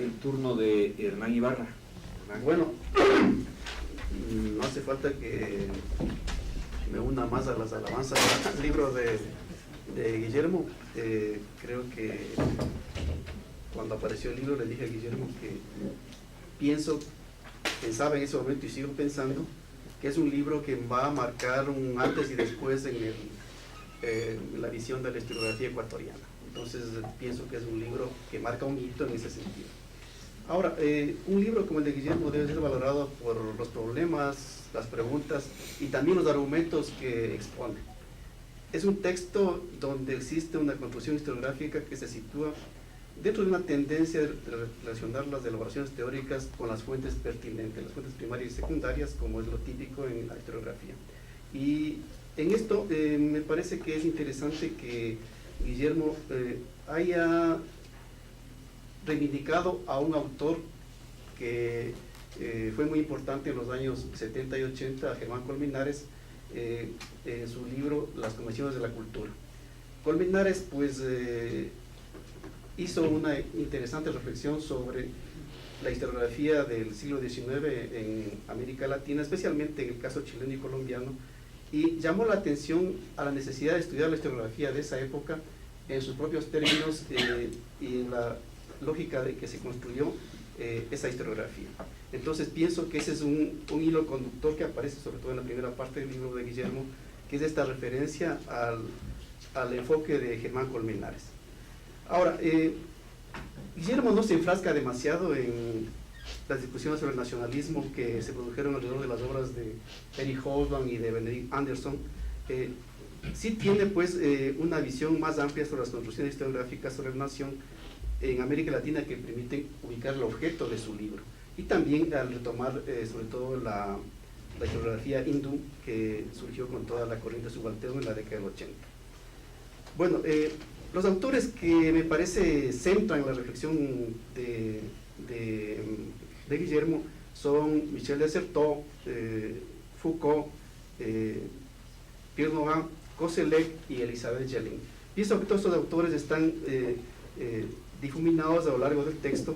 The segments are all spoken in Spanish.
el turno de Hernán Ibarra. Hernán. Bueno, no hace falta que me una más a las alabanzas al libro de Guillermo. Creo que cuando apareció el libro le dije a Guillermo que pensaba en ese momento y sigo pensando que es un libro que va a marcar un antes y después en la visión de la historiografía ecuatoriana. Entonces pienso que es un libro que marca un hito en ese sentido. Ahora, un libro como el de Guillermo debe ser valorado por los problemas, las preguntas y también los argumentos que expone. Es un texto donde existe una construcción historiográfica que se sitúa dentro de una tendencia de relacionar las elaboraciones teóricas con las fuentes pertinentes, las fuentes primarias y secundarias, como es lo típico en la historiografía. Y en esto me parece que es interesante que Guillermo haya reivindicado a un autor que fue muy importante en los años 70 y 80, a Germán Colmenares, en su libro Las Convenciones de la Cultura. Colmenares pues hizo una interesante reflexión sobre la historiografía del siglo XIX en América Latina, especialmente en el caso chileno y colombiano, y llamó la atención a la necesidad de estudiar la historiografía de esa época en sus propios términos y en la lógica de que se construyó esa historiografía. Entonces pienso que ese es un hilo conductor que aparece sobre todo en la primera parte del libro de Guillermo, que es esta referencia al enfoque de Germán Colmenares. Ahora, Guillermo no se enfrasca demasiado en las discusiones sobre el nacionalismo que se produjeron alrededor de las obras de Eric Hobsbawm y de Benedict Anderson. Sí tiene pues una visión más amplia sobre las construcciones historiográficas sobre la nación en América Latina que permiten ubicar el objeto de su libro, y también al retomar sobre todo la historiografía hindú que surgió con toda la corriente subalterna en la década del 80. Bueno, los autores que me parece centran la reflexión de Guillermo son Michel de Certeau, Foucault, Pierre Nora, Koselleck y Elizabeth Jelin. Pienso que todos estos autores están difuminados a lo largo del texto,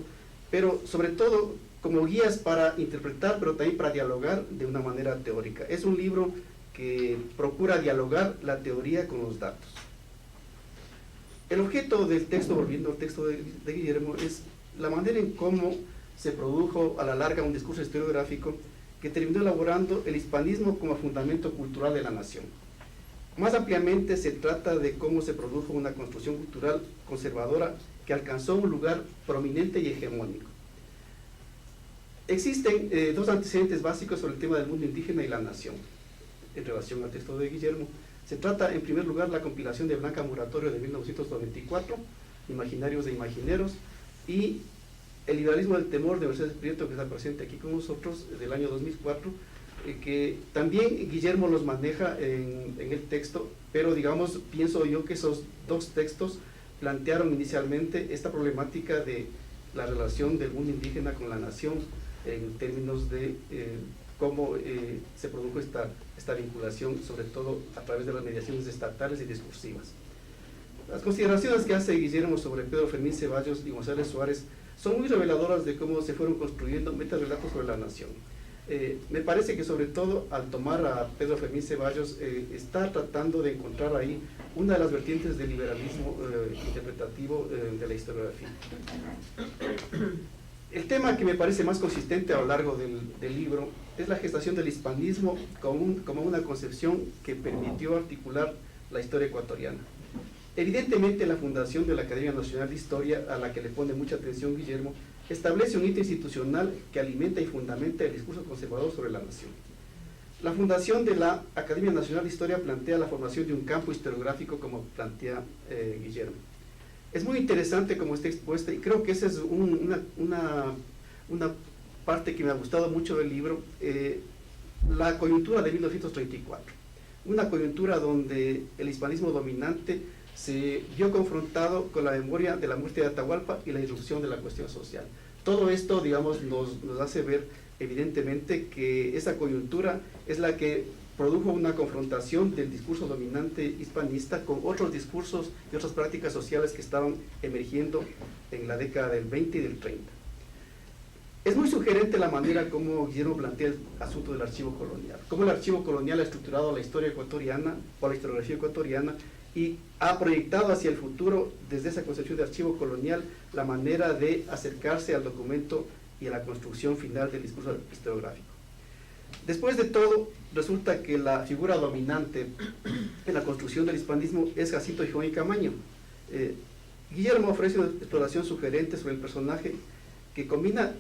pero sobre todo como guías para interpretar, pero también para dialogar de una manera teórica. Es un libro que procura dialogar la teoría con los datos. El objeto del texto, volviendo al texto de Guillermo, es la manera en cómo se produjo a la larga un discurso historiográfico que terminó elaborando el hispanismo como fundamento cultural de la nación. Más ampliamente se trata de cómo se produjo una construcción cultural conservadora que alcanzó un lugar prominente y hegemónico. Existen dos antecedentes básicos sobre el tema del mundo indígena y la nación en relación al texto de Guillermo. Se trata en primer lugar la compilación de Blanca Muratorio de 1994, Imaginarios de Imagineros, y El liberalismo del temor de Mercedes Prieto, que está presente aquí con nosotros, del año 2004, que también Guillermo los maneja en el texto, pero digamos, pienso yo que esos dos textos plantearon inicialmente esta problemática de la relación del mundo indígena con la nación en términos de cómo se produjo esta vinculación, sobre todo a través de las mediaciones estatales y discursivas. Las consideraciones que hace Guillermo sobre Pedro Fermín Ceballos y González Suárez son muy reveladoras de cómo se fueron construyendo metarrelatos sobre la nación. Me parece que sobre todo al tomar a Pedro Fermín Ceballos está tratando de encontrar ahí una de las vertientes del liberalismo interpretativo de la historiografía. El tema que me parece más consistente a lo largo del libro es la gestación del hispanismo como una concepción que permitió articular la historia ecuatoriana. Evidentemente la fundación de la Academia Nacional de Historia, a la que le pone mucha atención Guillermo, establece un hito institucional que alimenta y fundamenta el discurso conservador sobre la nación. La fundación de la Academia Nacional de Historia plantea la formación de un campo historiográfico como plantea Guillermo. Es muy interesante como está expuesta y creo que esa es una parte que me ha gustado mucho del libro, la coyuntura de 1934. Una coyuntura donde el hispanismo dominante se vio confrontado con la memoria de la muerte de Atahualpa y la irrupción de la cuestión social. Todo esto, digamos, nos hace ver evidentemente que esa coyuntura es la que produjo una confrontación del discurso dominante hispanista con otros discursos y otras prácticas sociales que estaban emergiendo en la década del 20 y del 30. Es muy sugerente la manera como Guillermo plantea el asunto del archivo colonial, cómo el archivo colonial ha estructurado la historia ecuatoriana o la historiografía ecuatoriana y ha proyectado hacia el futuro, desde esa concepción de archivo colonial, la manera de acercarse al documento y a la construcción final del discurso historiográfico. Después de todo, resulta que la figura dominante en la construcción del hispanismo es Jacinto Gijón y Camaño. Guillermo ofrece una exploración sugerente sobre el personaje que combina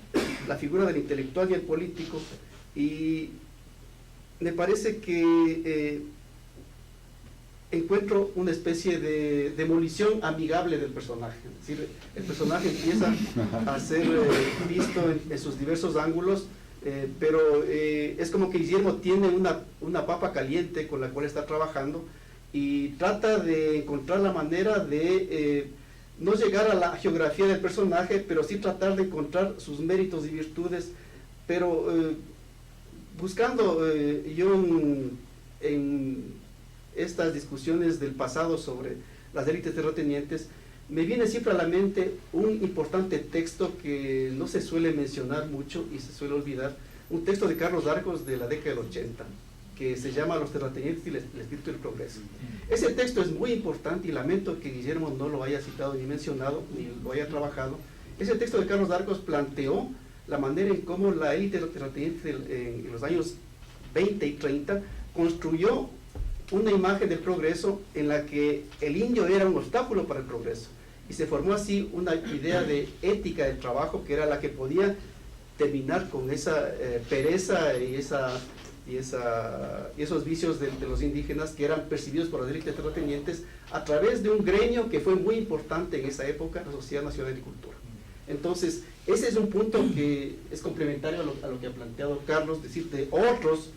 la figura del intelectual y el político, y me parece que encuentro una especie de demolición amigable del personaje. Es decir, el personaje empieza a ser visto en sus diversos ángulos, pero es como que Guillermo tiene una papa caliente con la cual está trabajando y trata de encontrar la manera de no llegar a la geografía del personaje, pero sí tratar de encontrar sus méritos y virtudes, pero buscando yo en estas discusiones del pasado sobre las élites terratenientes, me viene siempre a la mente un importante texto que no se suele mencionar mucho y se suele olvidar, un texto de Carlos Darcos de la década del 80, que se llama Los terratenientes y el espíritu del progreso. Ese texto es muy importante y lamento que Guillermo no lo haya citado ni mencionado, ni lo haya trabajado. Ese texto de Carlos Darcos planteó la manera en cómo la élite terrateniente en los años 20 y 30 construyó una imagen del progreso en la que el indio era un obstáculo para el progreso, y se formó así una idea de ética del trabajo que era la que podía terminar con esa pereza y esos vicios de los indígenas que eran percibidos por las élites terratenientes a través de un gremio que fue muy importante en esa época, la Sociedad Nacional de Agricultura. Entonces, ese es un punto que es complementario a lo que ha planteado Carlos, es decir, de otros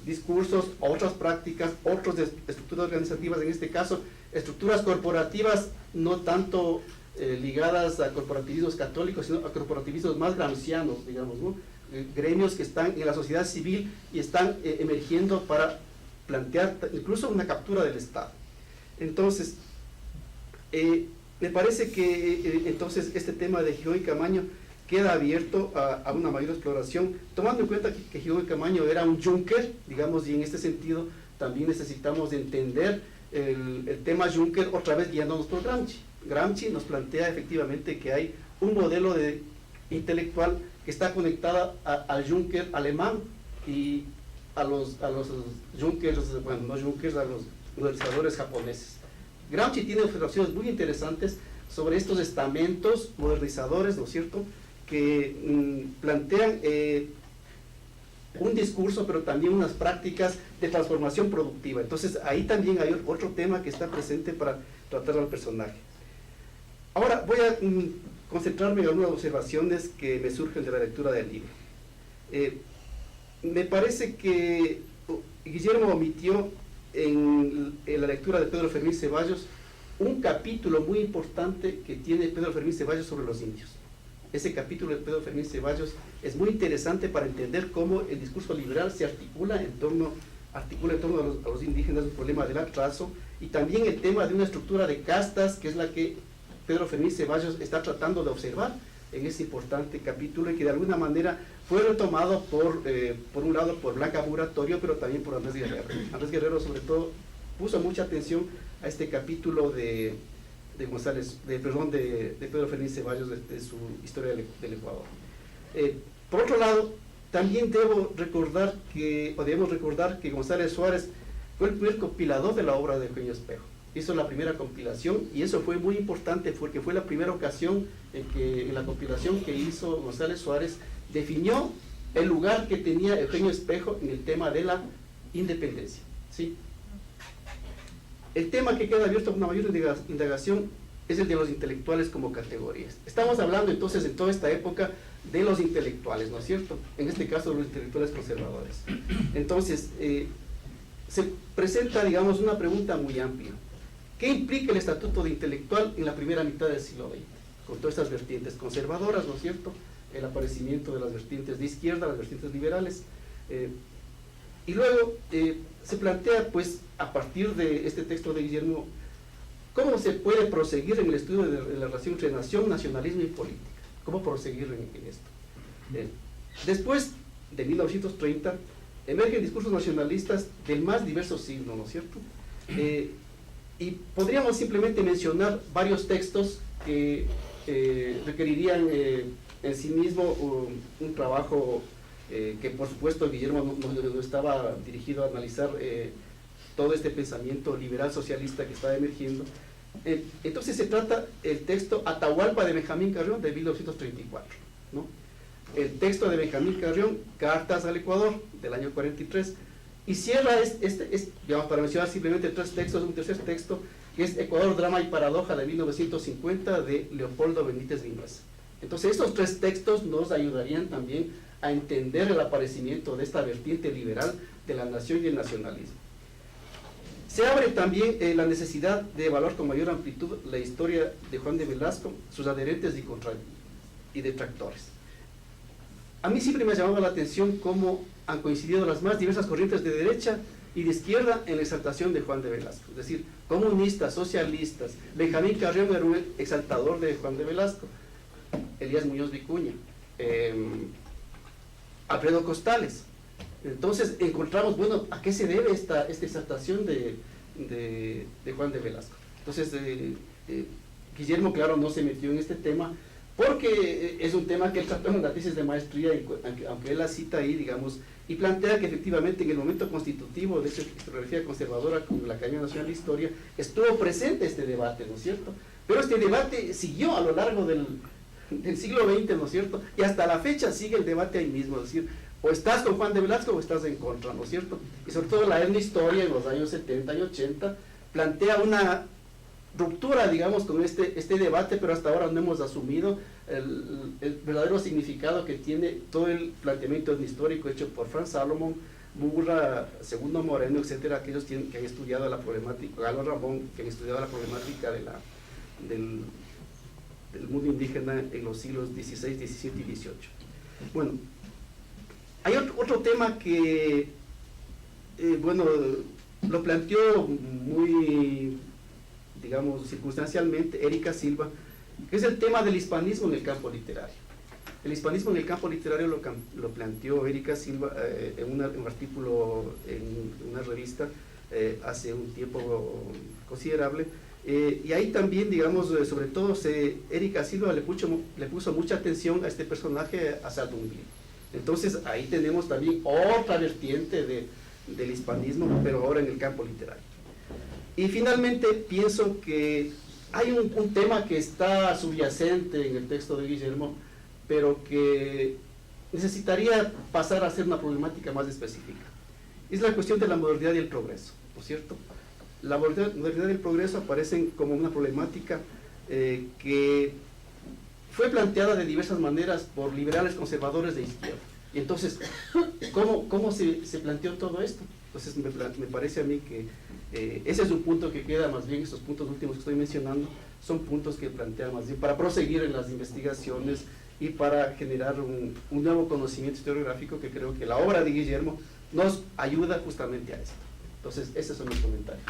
discursos, otras prácticas, otras estructuras organizativas, en este caso estructuras corporativas no tanto ligadas a corporativismos católicos, sino a corporativismos más gramscianos, digamos, ¿no? Gremios que están en la sociedad civil y están emergiendo para plantear incluso una captura del Estado. Entonces, me parece que entonces este tema de Gijón y Camaño queda abierto a una mayor exploración, tomando en cuenta que Gijón y Camaño era un Juncker, digamos, y en este sentido también necesitamos entender el tema Juncker otra vez guiándonos por Gramsci. Gramsci nos plantea efectivamente que hay un modelo de intelectual que está conectada al Juncker alemán y a los Junkers, bueno, no Junkers, a los modernizadores japoneses. Gramsci tiene observaciones muy interesantes sobre estos estamentos modernizadores, ¿no es cierto?, que plantean un discurso, pero también unas prácticas de transformación productiva. Entonces, ahí también hay otro tema que está presente para tratar al personaje. Ahora, voy a concentrarme en algunas observaciones que me surgen de la lectura del libro. Me parece que Guillermo omitió en la lectura de Pedro Fermín Ceballos un capítulo muy importante que tiene Pedro Fermín Ceballos sobre los indios. Ese capítulo de Pedro Fermín Ceballos es muy interesante para entender cómo el discurso liberal se articula en torno a los indígenas, el problema del atraso, y también el tema de una estructura de castas, que es la que Pedro Fermín Ceballos está tratando de observar en ese importante capítulo, y que de alguna manera fue retomado por un lado por Blanca Muratorio, pero también por Andrés Guerrero. Andrés Guerrero sobre todo puso mucha atención a este capítulo de Pedro Fermín Ceballos de su historia del Ecuador. Por otro lado, también debemos recordar que González Suárez fue el primer compilador de la obra de Eugenio Espejo. Hizo la primera compilación, y eso fue muy importante porque fue la primera ocasión en la compilación que hizo González Suárez definió el lugar que tenía Eugenio Espejo en el tema de la independencia, ¿sí? El tema que queda abierto a una mayor indagación es el de los intelectuales como categorías. Estamos hablando entonces en toda esta época de los intelectuales, ¿no es cierto? En este caso los intelectuales conservadores. Entonces, se presenta, digamos, una pregunta muy amplia. ¿Qué implica el estatuto de intelectual en la primera mitad del siglo XX? Con todas estas vertientes conservadoras, ¿no es cierto? El aparecimiento de las vertientes de izquierda, las vertientes liberales. Y luego se plantea, pues, a partir de este texto de Guillermo, cómo se puede proseguir en el estudio de la relación entre nación, nacionalismo y política. cómo proseguir en esto. Después de 1930, emergen discursos nacionalistas del más diverso signo, ¿no es cierto? Y podríamos simplemente mencionar varios textos que requerirían en sí mismo un trabajo que por supuesto Guillermo no estaba dirigido a analizar todo este pensamiento liberal socialista que está emergiendo. Entonces se trata el texto Atahualpa de Benjamín Carrión de 1934, ¿no? El texto de Benjamín Carrión, Cartas al Ecuador, del año 43, y cierra digamos, para mencionar simplemente tres textos, un tercer texto, que es Ecuador, Drama y Paradoja, de 1950, de Leopoldo Benítez Vinuesa. Entonces, estos tres textos nos ayudarían también a entender el aparecimiento de esta vertiente liberal de la nación y el nacionalismo. Se abre también la necesidad de evaluar con mayor amplitud la historia de Juan de Velasco, sus adherentes y detractores. A mí siempre me ha llamado la atención cómo han coincidido las más diversas corrientes de derecha y de izquierda en la exaltación de Juan de Velasco. Es decir, comunistas, socialistas. Benjamín Carrión era un exaltador de Juan de Velasco. Elías Muñoz Vicuña. Alfredo Costales. Entonces encontramos, bueno, ¿a qué se debe esta exaltación de Juan de Velasco? Entonces, Guillermo, claro, no se metió en este tema, porque es un tema que él trató en la tesis de maestría, aunque él la cita ahí, digamos, y plantea que efectivamente en el momento constitutivo de esta historiografía conservadora con la Academia Nacional de Historia, estuvo presente este debate, ¿no es cierto? Pero este debate siguió a lo largo del siglo XX, ¿no es cierto? Y hasta la fecha sigue el debate ahí mismo, es decir, o estás con Juan de Velasco o estás en contra, ¿no es cierto? Y sobre todo la Etno Historia en los años 70 y 80 plantea una ruptura, digamos, con este debate, pero hasta ahora no hemos asumido el verdadero significado que tiene todo el planteamiento histórico hecho por Franz Salomon, Murra, Segundo Moreno, etcétera, aquellos que han estudiado la problemática, Galo Ramón, que han estudiado la problemática del mundo indígena en los siglos XVI, XVII y XVIII. Bueno, hay otro tema que, bueno, lo planteó muy, digamos, circunstancialmente Erika Silva, que es el tema del hispanismo en el campo literario. El hispanismo en el campo literario lo planteó Erika Silva en un artículo en una revista hace un tiempo considerable, y ahí también, digamos, sobre todo Erika Silva le puso mucha atención a este personaje, a Saldumbí. Entonces ahí tenemos también otra vertiente del hispanismo, pero ahora en el campo literario. Y finalmente pienso que hay un tema que está subyacente en el texto de Guillermo, pero que necesitaría pasar a ser una problemática más específica. Es la cuestión de la modernidad y el progreso, ¿no es cierto? La modernidad y el progreso aparecen como una problemática que fue planteada de diversas maneras por liberales conservadores de izquierda. Y entonces, ¿cómo se planteó todo esto? Entonces me parece a mí que ese es un punto que queda, más bien estos puntos últimos que estoy mencionando, son puntos que plantean más bien para proseguir en las investigaciones y para generar un nuevo conocimiento historiográfico, que creo que la obra de Guillermo nos ayuda justamente a esto. Entonces, esos son mis comentarios.